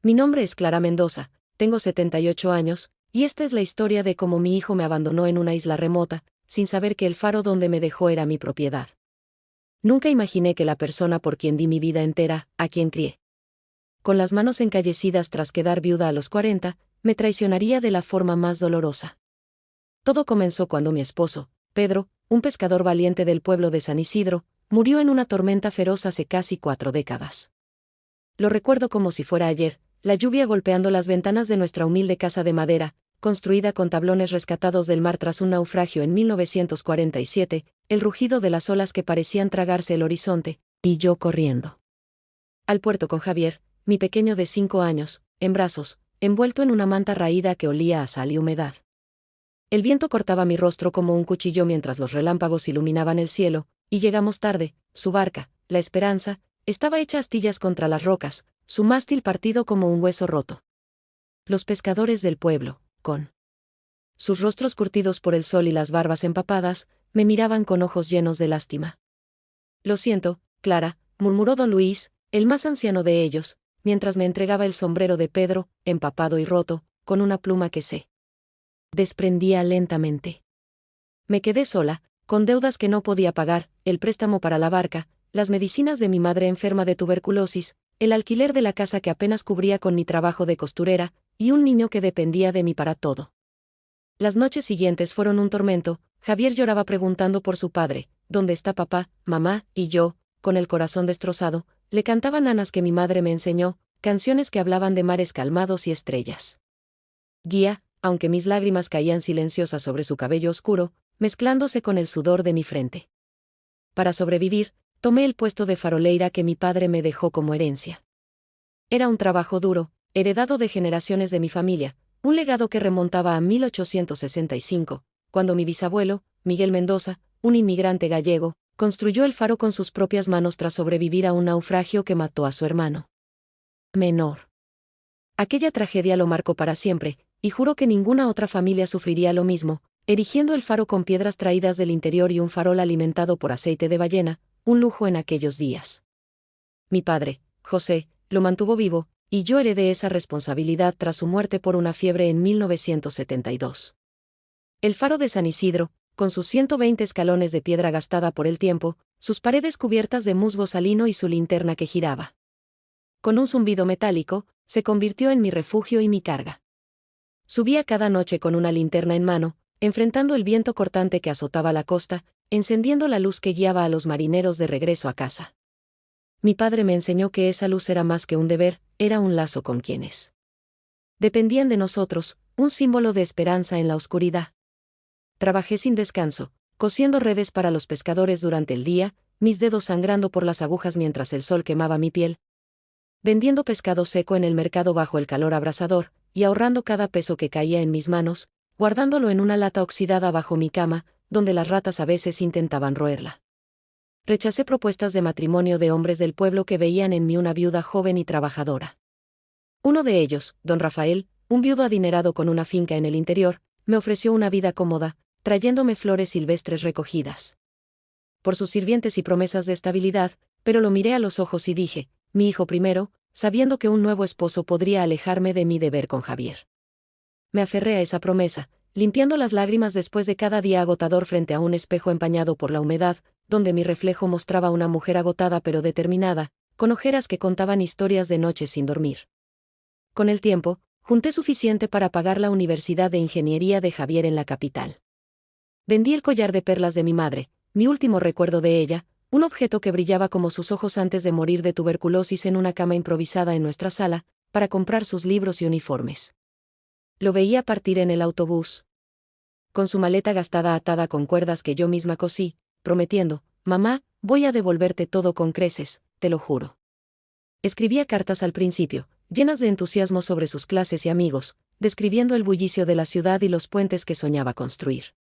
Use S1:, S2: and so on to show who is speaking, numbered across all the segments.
S1: Mi nombre es Clara Mendoza, tengo 78 años, y esta es la historia de cómo mi hijo me abandonó en una isla remota, sin saber que el faro donde me dejó era mi propiedad. Nunca imaginé que la persona por quien di mi vida entera, a quien crié, con las manos encallecidas tras quedar viuda a los 40, me traicionaría de la forma más dolorosa. Todo comenzó cuando mi esposo, Pedro, un pescador valiente del pueblo de San Isidro, murió en una tormenta feroz hace casi 4 décadas. Lo recuerdo como si fuera ayer, la lluvia golpeando las ventanas de nuestra humilde casa de madera, construida con tablones rescatados del mar tras un naufragio en 1947, el rugido de las olas que parecían tragarse el horizonte, y yo corriendo al puerto con Javier, mi pequeño de 5 años, en brazos, envuelto en una manta raída que olía a sal y humedad. El viento cortaba mi rostro como un cuchillo mientras los relámpagos iluminaban el cielo, y llegamos tarde. Su barca, la Esperanza, estaba hecha astillas contra las rocas, su mástil partido como un hueso roto. Los pescadores del pueblo, con sus rostros curtidos por el sol y las barbas empapadas, me miraban con ojos llenos de lástima. Lo siento, Clara, murmuró don Luis, el más anciano de ellos, mientras me entregaba el sombrero de Pedro, empapado y roto, con una pluma que se desprendía lentamente. Me quedé sola, con deudas que no podía pagar, el préstamo para la barca, las medicinas de mi madre enferma de tuberculosis, el alquiler de la casa que apenas cubría con mi trabajo de costurera, y un niño que dependía de mí para todo. Las noches siguientes fueron un tormento. Javier lloraba preguntando por su padre, ¿dónde está papá, mamá? Y yo, con el corazón destrozado, le cantaba nanas que mi madre me enseñó, canciones que hablaban de mares calmados y estrellas. Guía, aunque mis lágrimas caían silenciosas sobre su cabello oscuro, mezclándose con el sudor de mi frente. Para sobrevivir, tomé el puesto de faroleira que mi padre me dejó como herencia. Era un trabajo duro, heredado de generaciones de mi familia, un legado que remontaba a 1865, cuando mi bisabuelo, Miguel Mendoza, un inmigrante gallego, construyó el faro con sus propias manos tras sobrevivir a un naufragio que mató a su hermano menor. Aquella tragedia lo marcó para siempre, y juró que ninguna otra familia sufriría lo mismo, erigiendo el faro con piedras traídas del interior y un farol alimentado por aceite de ballena, un lujo en aquellos días. Mi padre, José, lo mantuvo vivo, y yo heredé esa responsabilidad tras su muerte por una fiebre en 1972. El faro de San Isidro, con sus 120 escalones de piedra gastada por el tiempo, sus paredes cubiertas de musgo salino y su linterna que giraba con un zumbido metálico, se convirtió en mi refugio y mi carga. Subía cada noche con una linterna en mano, enfrentando el viento cortante que azotaba la costa, encendiendo la luz que guiaba a los marineros de regreso a casa. Mi padre me enseñó que esa luz era más que un deber, era un lazo con quienes dependían de nosotros, un símbolo de esperanza en la oscuridad. Trabajé sin descanso, cosiendo redes para los pescadores durante el día, mis dedos sangrando por las agujas mientras el sol quemaba mi piel, vendiendo pescado seco en el mercado bajo el calor abrasador, y ahorrando cada peso que caía en mis manos, guardándolo en una lata oxidada bajo mi cama, donde las ratas a veces intentaban roerla. Rechacé propuestas de matrimonio de hombres del pueblo que veían en mí una viuda joven y trabajadora. Uno de ellos, don Rafael, un viudo adinerado con una finca en el interior, me ofreció una vida cómoda, trayéndome flores silvestres recogidas por sus sirvientes y promesas de estabilidad, pero lo miré a los ojos y dije, mi hijo primero, sabiendo que un nuevo esposo podría alejarme de mi deber con Javier. Me aferré a esa promesa, limpiando las lágrimas después de cada día agotador frente a un espejo empañado por la humedad, donde mi reflejo mostraba una mujer agotada pero determinada, con ojeras que contaban historias de noches sin dormir. Con el tiempo, junté suficiente para pagar la Universidad de Ingeniería de Javier en la capital. Vendí el collar de perlas de mi madre, mi último recuerdo de ella, un objeto que brillaba como sus ojos antes de morir de tuberculosis en una cama improvisada en nuestra sala, para comprar sus libros y uniformes. Lo veía partir en el autobús, con su maleta gastada atada con cuerdas que yo misma cosí, prometiendo, mamá, voy a devolverte todo con creces, te lo juro. Escribía cartas al principio, llenas de entusiasmo sobre sus clases y amigos, describiendo el bullicio de la ciudad y los puentes que soñaba construir.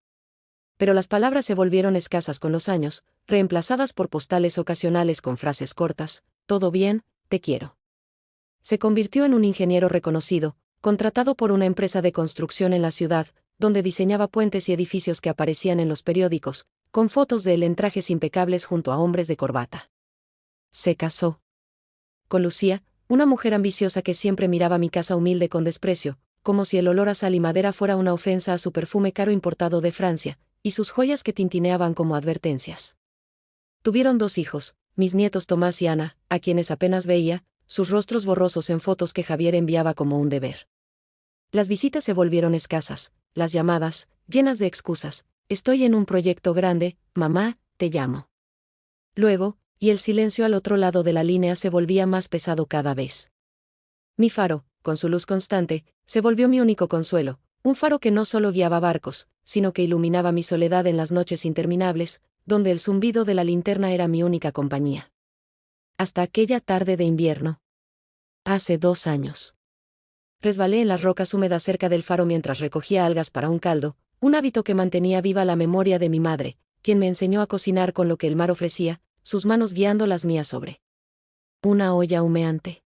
S1: Pero las palabras se volvieron escasas con los años, reemplazadas por postales ocasionales con frases cortas, todo bien, te quiero. Se convirtió en un ingeniero reconocido, contratado por una empresa de construcción en la ciudad, donde diseñaba puentes y edificios que aparecían en los periódicos, con fotos de él en trajes impecables junto a hombres de corbata. Se casó con Lucía, una mujer ambiciosa que siempre miraba mi casa humilde con desprecio, como si el olor a sal y madera fuera una ofensa a su perfume caro importado de Francia, y sus joyas que tintineaban como advertencias. Tuvieron 2 hijos, mis nietos Tomás y Ana, a quienes apenas veía, sus rostros borrosos en fotos que Javier enviaba como un deber. Las visitas se volvieron escasas, las llamadas, llenas de excusas. Estoy en un proyecto grande, mamá, te llamo. Luego, y el silencio al otro lado de la línea se volvía más pesado cada vez. Mi faro, con su luz constante, se volvió mi único consuelo, un faro que no solo guiaba barcos, sino que iluminaba mi soledad en las noches interminables, donde el zumbido de la linterna era mi única compañía. Hasta aquella tarde de invierno. Hace 2 años. Resbalé en las rocas húmedas cerca del faro mientras recogía algas para un caldo, un hábito que mantenía viva la memoria de mi madre, quien me enseñó a cocinar con lo que el mar ofrecía, sus manos guiando las mías sobre una olla humeante.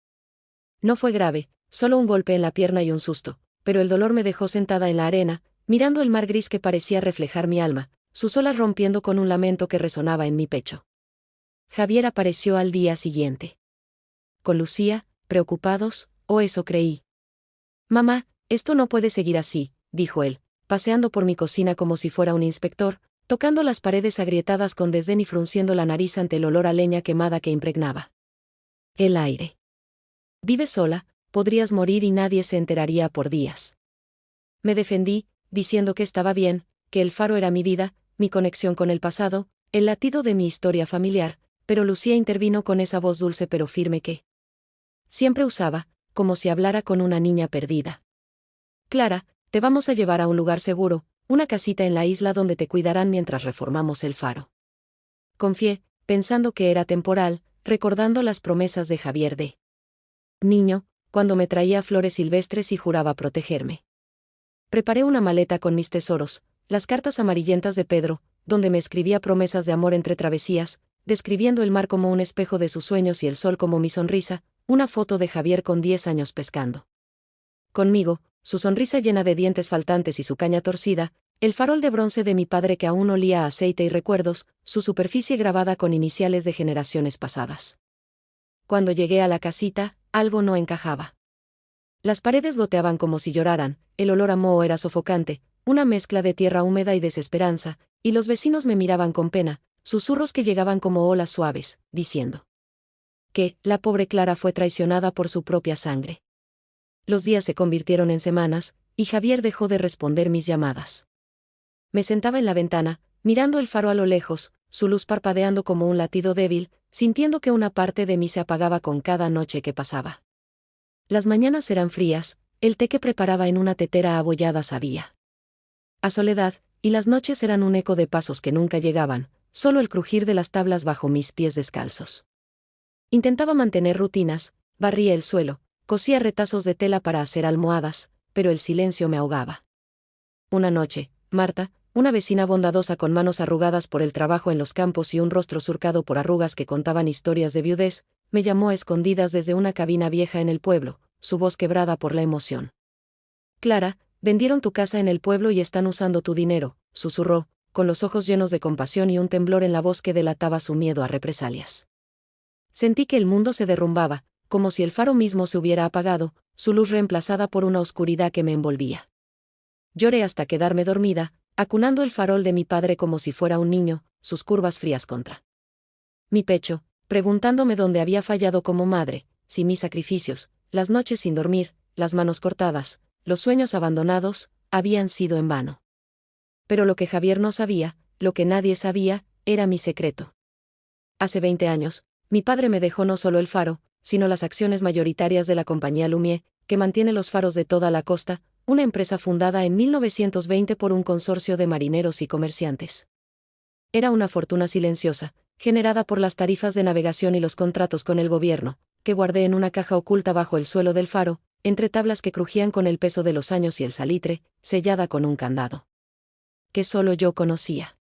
S1: No fue grave, solo un golpe en la pierna y un susto, pero el dolor me dejó sentada en la arena, mirando el mar gris que parecía reflejar mi alma, sus olas rompiendo con un lamento que resonaba en mi pecho. Javier apareció al día siguiente. Con Lucía, preocupados, o eso creí. Mamá, esto no puede seguir así, dijo él, paseando por mi cocina como si fuera un inspector, tocando las paredes agrietadas con desdén y frunciendo la nariz ante el olor a leña quemada que impregnaba el aire. Vives sola, podrías morir y nadie se enteraría por días. Me defendí, diciendo que estaba bien, que el faro era mi vida, mi conexión con el pasado, el latido de mi historia familiar, pero Lucía intervino con esa voz dulce pero firme que siempre usaba, como si hablara con una niña perdida. Clara, te vamos a llevar a un lugar seguro, una casita en la isla donde te cuidarán mientras reformamos el faro. Confié, pensando que era temporal, recordando las promesas de Javier de niño, cuando me traía flores silvestres y juraba protegerme. Preparé una maleta con mis tesoros, las cartas amarillentas de Pedro, donde me escribía promesas de amor entre travesías, describiendo el mar como un espejo de sus sueños y el sol como mi sonrisa, una foto de Javier con 10 años pescando conmigo, su sonrisa llena de dientes faltantes y su caña torcida, el farol de bronce de mi padre que aún olía a aceite y recuerdos, su superficie grabada con iniciales de generaciones pasadas. Cuando llegué a la casita, algo no encajaba. Las paredes goteaban como si lloraran, el olor a moho era sofocante, una mezcla de tierra húmeda y desesperanza, y los vecinos me miraban con pena, susurros que llegaban como olas suaves, diciendo que la pobre Clara fue traicionada por su propia sangre. Los días se convirtieron en semanas, y Javier dejó de responder mis llamadas. Me sentaba en la ventana, mirando el faro a lo lejos, su luz parpadeando como un latido débil, sintiendo que una parte de mí se apagaba con cada noche que pasaba. Las mañanas eran frías, el té que preparaba en una tetera abollada sabía a soledad, y las noches eran un eco de pasos que nunca llegaban, solo el crujir de las tablas bajo mis pies descalzos. Intentaba mantener rutinas, barría el suelo, cosía retazos de tela para hacer almohadas, pero el silencio me ahogaba. Una noche, Marta, una vecina bondadosa con manos arrugadas por el trabajo en los campos y un rostro surcado por arrugas que contaban historias de viudez, me llamó a escondidas desde una cabina vieja en el pueblo, su voz quebrada por la emoción. Clara, vendieron tu casa en el pueblo y están usando tu dinero, susurró, con los ojos llenos de compasión y un temblor en la voz que delataba su miedo a represalias. Sentí que el mundo se derrumbaba, como si el faro mismo se hubiera apagado, su luz reemplazada por una oscuridad que me envolvía. Lloré hasta quedarme dormida, acunando el farol de mi padre como si fuera un niño, sus curvas frías contra mi pecho, preguntándome dónde había fallado como madre, si mis sacrificios, las noches sin dormir, las manos cortadas, los sueños abandonados, habían sido en vano. Pero lo que Javier no sabía, lo que nadie sabía, era mi secreto. Hace 20 años, mi padre me dejó no solo el faro, sino las acciones mayoritarias de la compañía Lumière, que mantiene los faros de toda la costa, una empresa fundada en 1920 por un consorcio de marineros y comerciantes. Era una fortuna silenciosa, generada por las tarifas de navegación y los contratos con el gobierno, que guardé en una caja oculta bajo el suelo del faro, entre tablas que crujían con el peso de los años y el salitre, sellada con un candado que solo yo conocía.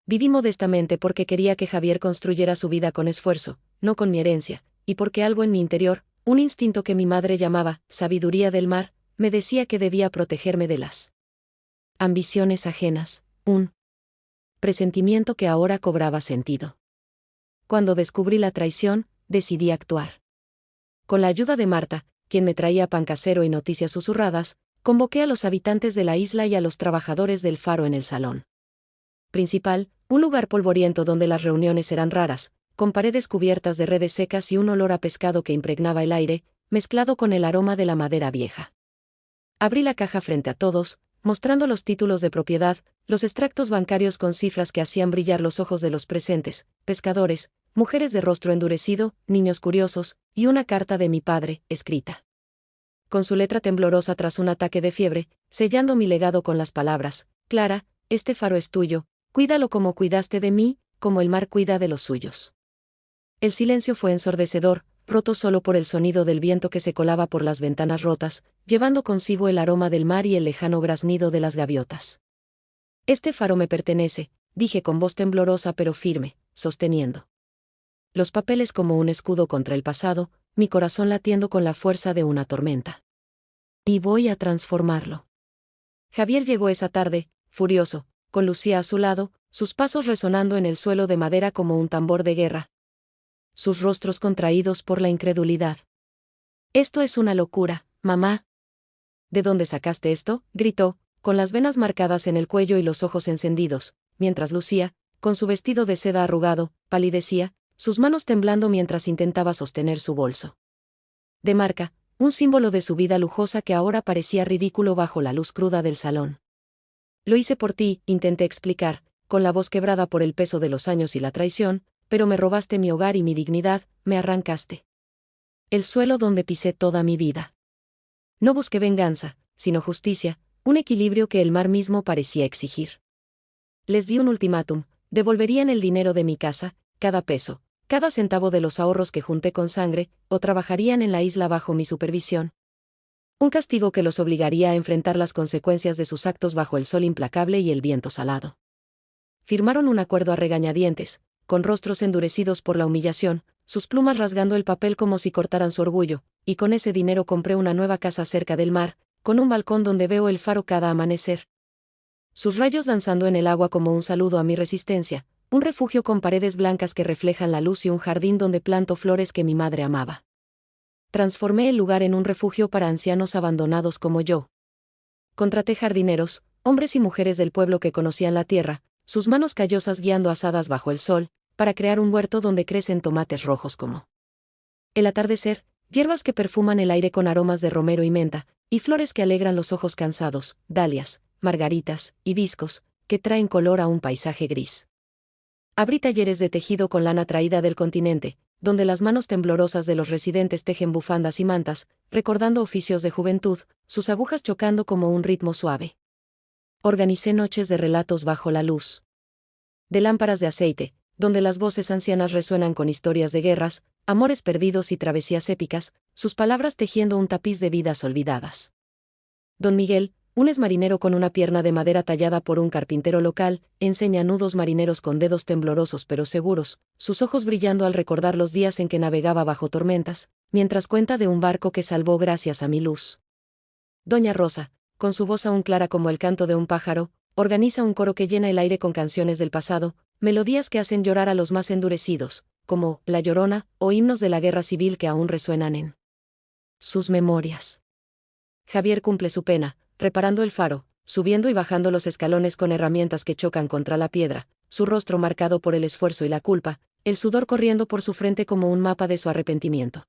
S1: Viví modestamente porque quería que Javier construyera su vida con esfuerzo, no con mi herencia, y porque algo en mi interior, un instinto que mi madre llamaba sabiduría del mar, me decía que debía protegerme de las ambiciones ajenas, un presentimiento que ahora cobraba sentido. Cuando descubrí la traición, decidí actuar. con la ayuda de Marta, quien me traía pan casero y noticias susurradas, convoqué a los habitantes de la isla y a los trabajadores del faro en el salón principal, un lugar polvoriento donde las reuniones eran raras, con paredes cubiertas de redes secas y un olor a pescado que impregnaba el aire, mezclado con el aroma de la madera vieja. Abrí la caja frente a todos, mostrando los títulos de propiedad, los extractos bancarios con cifras que hacían brillar los ojos de los presentes, pescadores, mujeres de rostro endurecido, niños curiosos, y una carta de mi padre, escrita con su letra temblorosa tras un ataque de fiebre, sellando mi legado con las palabras: Clara, este faro es tuyo, cuídalo como cuidaste de mí, como el mar cuida de los suyos. El silencio fue ensordecedor, roto solo por el sonido del viento que se colaba por las ventanas rotas, llevando consigo el aroma del mar y el lejano graznido de las gaviotas. Este faro me pertenece, dije con voz temblorosa pero firme, sosteniendo los papeles como un escudo contra el pasado, mi corazón latiendo con la fuerza de una tormenta. Y voy a transformarlo. Javier llegó esa tarde, furioso, con Lucía a su lado, sus pasos resonando en el suelo de madera como un tambor de guerra. Sus rostros contraídos por la incredulidad. «Esto es una locura, mamá». «¿De dónde sacaste esto?», gritó, con las venas marcadas en el cuello y los ojos encendidos, mientras Lucía, con su vestido de seda arrugado, palidecía, sus manos temblando mientras intentaba sostener su bolso de marca, un símbolo de su vida lujosa que ahora parecía ridículo bajo la luz cruda del salón. «Lo hice por ti», intenté explicar, con la voz quebrada por el peso de los años y la traición, «pero me robaste mi hogar y mi dignidad, me arrancaste el suelo donde pisé toda mi vida. No busqué venganza, sino justicia, un equilibrio que el mar mismo parecía exigir. Les di un ultimátum: devolverían el dinero de mi casa, cada peso, cada centavo de los ahorros que junté con sangre, o trabajarían en la isla bajo mi supervisión. Un castigo que los obligaría a enfrentar las consecuencias de sus actos bajo el sol implacable y el viento salado». Firmaron un acuerdo a regañadientes, con rostros endurecidos por la humillación, sus plumas rasgando el papel como si cortaran su orgullo, y con ese dinero compré una nueva casa cerca del mar, con un balcón donde veo el faro cada amanecer. Sus rayos danzando en el agua como un saludo a mi resistencia, un refugio con paredes blancas que reflejan la luz y un jardín donde planto flores que mi madre amaba. Transformé el lugar en un refugio para ancianos abandonados como yo. Contraté jardineros, hombres y mujeres del pueblo que conocían la tierra, sus manos callosas guiando asadas bajo el sol, para crear un huerto donde crecen tomates rojos como el atardecer, hierbas que perfuman el aire con aromas de romero y menta, y flores que alegran los ojos cansados, dalias, margaritas, hibiscos, que traen color a un paisaje gris. Abrí talleres de tejido con lana traída del continente, donde las manos temblorosas de los residentes tejen bufandas y mantas, recordando oficios de juventud, sus agujas chocando como un ritmo suave. Organicé noches de relatos bajo la luz de lámparas de aceite, donde las voces ancianas resuenan con historias de guerras, amores perdidos y travesías épicas, sus palabras tejiendo un tapiz de vidas olvidadas. Don Miguel, un exmarinero con una pierna de madera tallada por un carpintero local, enseña nudos marineros con dedos temblorosos pero seguros, sus ojos brillando al recordar los días en que navegaba bajo tormentas, mientras cuenta de un barco que salvó gracias a mi luz. Doña Rosa, con su voz aún clara como el canto de un pájaro, organiza un coro que llena el aire con canciones del pasado, melodías que hacen llorar a los más endurecidos, como La Llorona, o himnos de la guerra civil que aún resuenan en sus memorias. Javier cumple su pena, reparando el faro, subiendo y bajando los escalones con herramientas que chocan contra la piedra, su rostro marcado por el esfuerzo y la culpa, el sudor corriendo por su frente como un mapa de su arrepentimiento.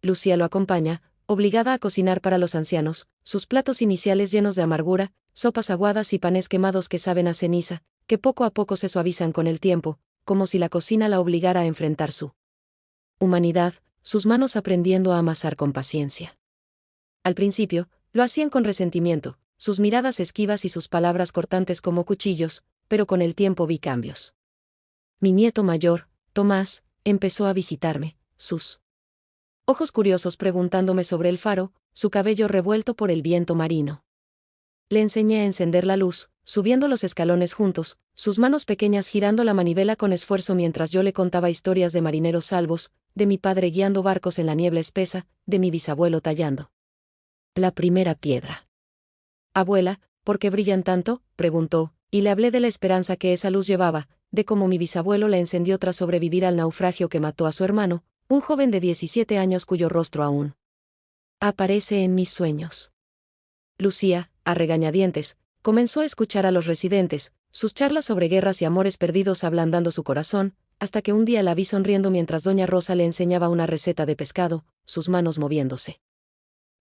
S1: Lucía lo acompaña, obligada a cocinar para los ancianos, sus platos iniciales llenos de amargura, sopas aguadas y panes quemados que saben a ceniza, que poco a poco se suavizan con el tiempo, como si la cocina la obligara a enfrentar su humanidad, sus manos aprendiendo a amasar con paciencia. Al principio, lo hacían con resentimiento, sus miradas esquivas y sus palabras cortantes como cuchillos, pero con el tiempo vi cambios. Mi nieto mayor, Tomás, empezó a visitarme, sus ojos curiosos preguntándome sobre el faro, su cabello revuelto por el viento marino. Le enseñé a encender la luz, subiendo los escalones juntos, sus manos pequeñas girando la manivela con esfuerzo mientras yo le contaba historias de marineros salvos, de mi padre guiando barcos en la niebla espesa, de mi bisabuelo tallando la primera piedra. «Abuela, ¿por qué brillan tanto?», preguntó, y le hablé de la esperanza que esa luz llevaba, de cómo mi bisabuelo la encendió tras sobrevivir al naufragio que mató a su hermano, un joven de 17 años cuyo rostro aún aparece en mis sueños. Lucía, a regañadientes, comenzó a escuchar a los residentes, sus charlas sobre guerras y amores perdidos ablandando su corazón, hasta que un día la vi sonriendo mientras doña Rosa le enseñaba una receta de pescado, sus manos moviéndose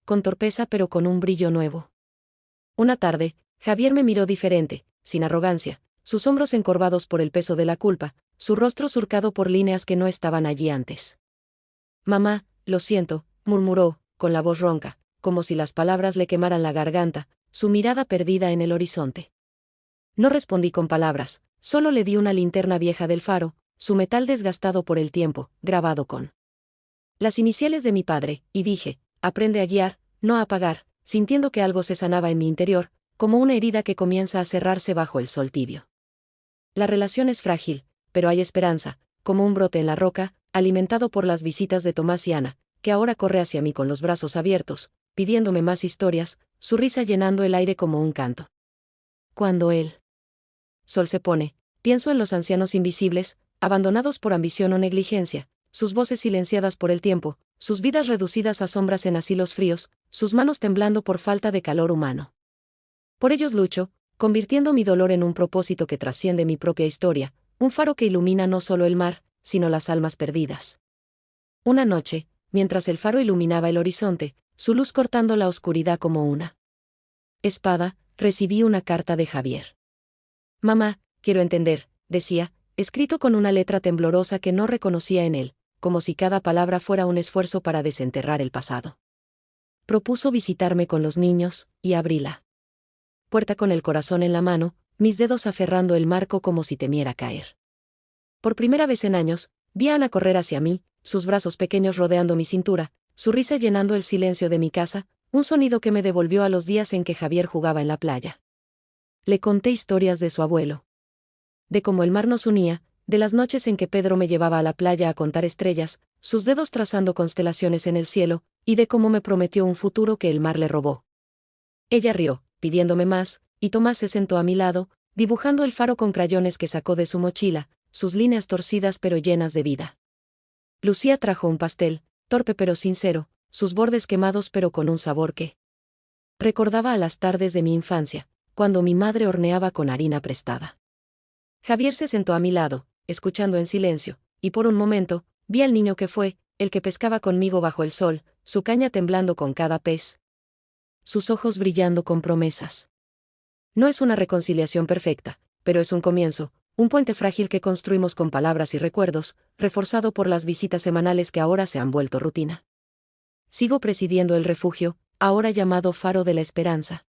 S1: con torpeza pero con un brillo nuevo. Una tarde, Javier me miró diferente, sin arrogancia, sus hombros encorvados por el peso de la culpa, su rostro surcado por líneas que no estaban allí antes. Mamá, lo siento, murmuró, con la voz ronca, como si las palabras le quemaran la garganta, su mirada perdida en el horizonte. No respondí con palabras, solo le di una linterna vieja del faro, su metal desgastado por el tiempo, grabado con las iniciales de mi padre, y dije, aprende a guiar, no a apagar, sintiendo que algo se sanaba en mi interior, como una herida que comienza a cerrarse bajo el sol tibio. La relación es frágil, pero hay esperanza, como un brote en la roca, alimentado por las visitas de Tomás y Ana, que ahora corre hacia mí con los brazos abiertos, pidiéndome más historias, su risa llenando el aire como un canto. Cuando el sol se pone, pienso en los ancianos invisibles, abandonados por ambición o negligencia, sus voces silenciadas por el tiempo, sus vidas reducidas a sombras en asilos fríos, sus manos temblando por falta de calor humano. Por ellos lucho, convirtiendo mi dolor en un propósito que trasciende mi propia historia, un faro que ilumina no solo el mar, sino las almas perdidas. Una noche, mientras el faro iluminaba el horizonte, su luz cortando la oscuridad como una espada, recibí una carta de Javier. Mamá, quiero entender, decía, escrito con una letra temblorosa que no reconocía en él, como si cada palabra fuera un esfuerzo para desenterrar el pasado. Propuso visitarme con los niños, y abrí la puerta con el corazón en la mano, mis dedos aferrando el marco como si temiera caer. Por primera vez en años, vi a Ana correr hacia mí, sus brazos pequeños rodeando mi cintura, su risa llenando el silencio de mi casa, un sonido que me devolvió a los días en que Javier jugaba en la playa. Le conté historias de su abuelo. De cómo el mar nos unía, de las noches en que Pedro me llevaba a la playa a contar estrellas, sus dedos trazando constelaciones en el cielo, y de cómo me prometió un futuro que el mar le robó. Ella rió, pidiéndome más, y Tomás se sentó a mi lado, dibujando el faro con crayones que sacó de su mochila, sus líneas torcidas pero llenas de vida. Lucía trajo un pastel, torpe pero sincero, sus bordes quemados pero con un sabor que recordaba a las tardes de mi infancia, cuando mi madre horneaba con harina prestada. Javier se sentó a mi lado, escuchando en silencio, y por un momento, vi al niño que fue, el que pescaba conmigo bajo el sol, su caña temblando con cada pez, sus ojos brillando con promesas. No es una reconciliación perfecta, pero es un comienzo, un puente frágil que construimos con palabras y recuerdos, reforzado por las visitas semanales que ahora se han vuelto rutina. Sigo presidiendo el refugio, ahora llamado Faro de la Esperanza.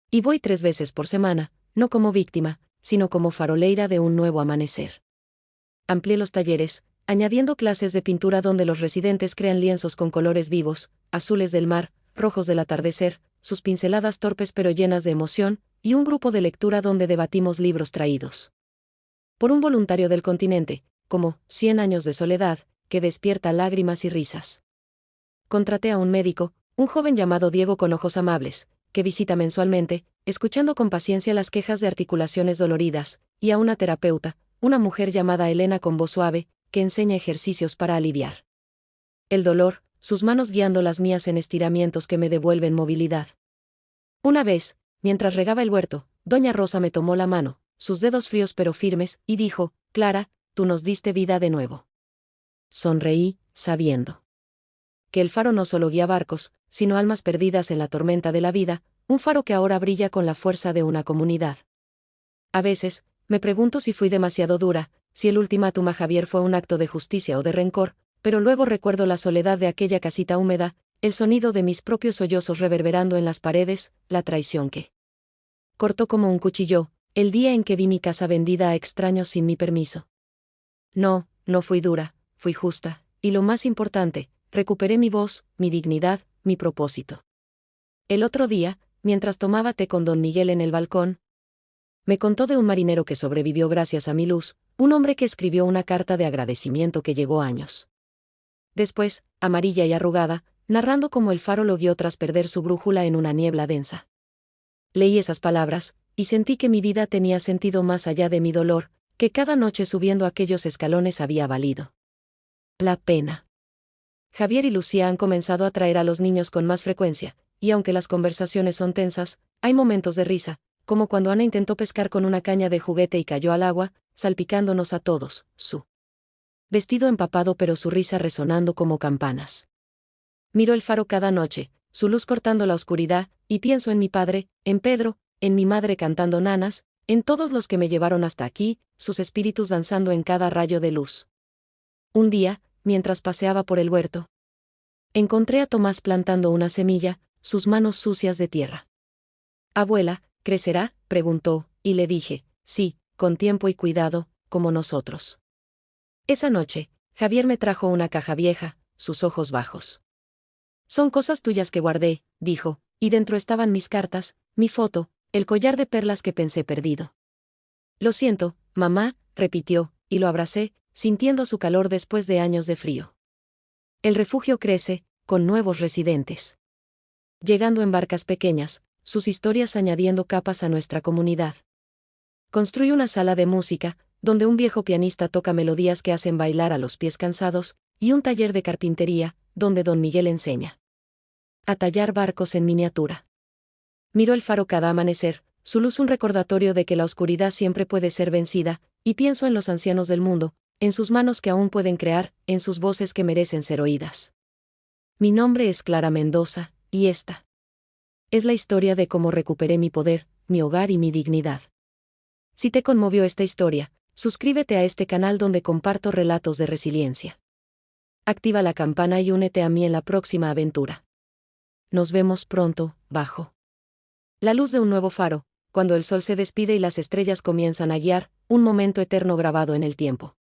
S1: Y voy 3 veces por semana, no como víctima, sino como faroleira de un nuevo amanecer. Amplié los talleres, añadiendo clases de pintura donde los residentes crean lienzos con colores vivos, azules del mar, rojos del atardecer, sus pinceladas torpes pero llenas de emoción, y un grupo de lectura donde debatimos libros traídos por un voluntario del continente, como 100 años de soledad, que despierta lágrimas y risas. Contraté a un médico, un joven llamado Diego con ojos amables, que visita mensualmente, escuchando con paciencia las quejas de articulaciones doloridas, y a una terapeuta, una mujer llamada Elena con voz suave, que enseña ejercicios para aliviar el dolor, sus manos guiando las mías en estiramientos que me devuelven movilidad. Una vez, mientras regaba el huerto, doña Rosa me tomó la mano, sus dedos fríos pero firmes, y dijo, Clara, tú nos diste vida de nuevo. Sonreí, sabiendo que el faro no solo guía barcos, sino almas perdidas en la tormenta de la vida, un faro que ahora brilla con la fuerza de una comunidad. A veces, me pregunto si fui demasiado dura, si el ultimátum a Javier fue un acto de justicia o de rencor, pero luego recuerdo la soledad de aquella casita húmeda, el sonido de mis propios sollozos reverberando en las paredes, la traición que cortó como un cuchillo, el día en que vi mi casa vendida a extraños sin mi permiso. No, no fui dura, fui justa, y lo más importante, recuperé mi voz, mi dignidad, mi propósito. El otro día, mientras tomaba té con don Miguel en el balcón, me contó de un marinero que sobrevivió gracias a mi luz, un hombre que escribió una carta de agradecimiento que llegó años después, amarilla y arrugada, narrando cómo el faro lo guió tras perder su brújula en una niebla densa. Leí esas palabras, y sentí que mi vida tenía sentido más allá de mi dolor, que cada noche subiendo aquellos escalones había valido la pena. Javier y Lucía han comenzado a traer a los niños con más frecuencia, y aunque las conversaciones son tensas, hay momentos de risa, como cuando Ana intentó pescar con una caña de juguete y cayó al agua, salpicándonos a todos, su vestido empapado pero su risa resonando como campanas. Miro el faro cada noche, su luz cortando la oscuridad, y pienso en mi padre, en Pedro, en mi madre cantando nanas, en todos los que me llevaron hasta aquí, sus espíritus danzando en cada rayo de luz. Un día, mientras paseaba por el huerto, encontré a Tomás plantando una semilla, sus manos sucias de tierra. Abuela, ¿crecerá?, preguntó, y le dije, sí, con tiempo y cuidado, como nosotros. Esa noche, Javier me trajo una caja vieja, sus ojos bajos. Son cosas tuyas que guardé, dijo, y dentro estaban mis cartas, mi foto, el collar de perlas que pensé perdido. Lo siento, mamá, repitió, y lo abracé, sintiendo su calor después de años de frío. El refugio crece, con nuevos residentes. Llegando en barcas pequeñas, sus historias añadiendo capas a nuestra comunidad. Construí una sala de música, donde un viejo pianista toca melodías que hacen bailar a los pies cansados, y un taller de carpintería, donde don Miguel enseña a tallar barcos en miniatura. Miro el faro cada amanecer, su luz un recordatorio de que la oscuridad siempre puede ser vencida, y pienso en los ancianos del mundo, en sus manos que aún pueden crear, en sus voces que merecen ser oídas. Mi nombre es Clara Mendoza, y esta es la historia de cómo recuperé mi poder, mi hogar y mi dignidad. Si te conmovió esta historia, suscríbete a este canal donde comparto relatos de resiliencia. Activa la campana y únete a mí en la próxima aventura. Nos vemos pronto, bajo la luz de un nuevo faro, cuando el sol se despide y las estrellas comienzan a guiar, un momento eterno grabado en el tiempo.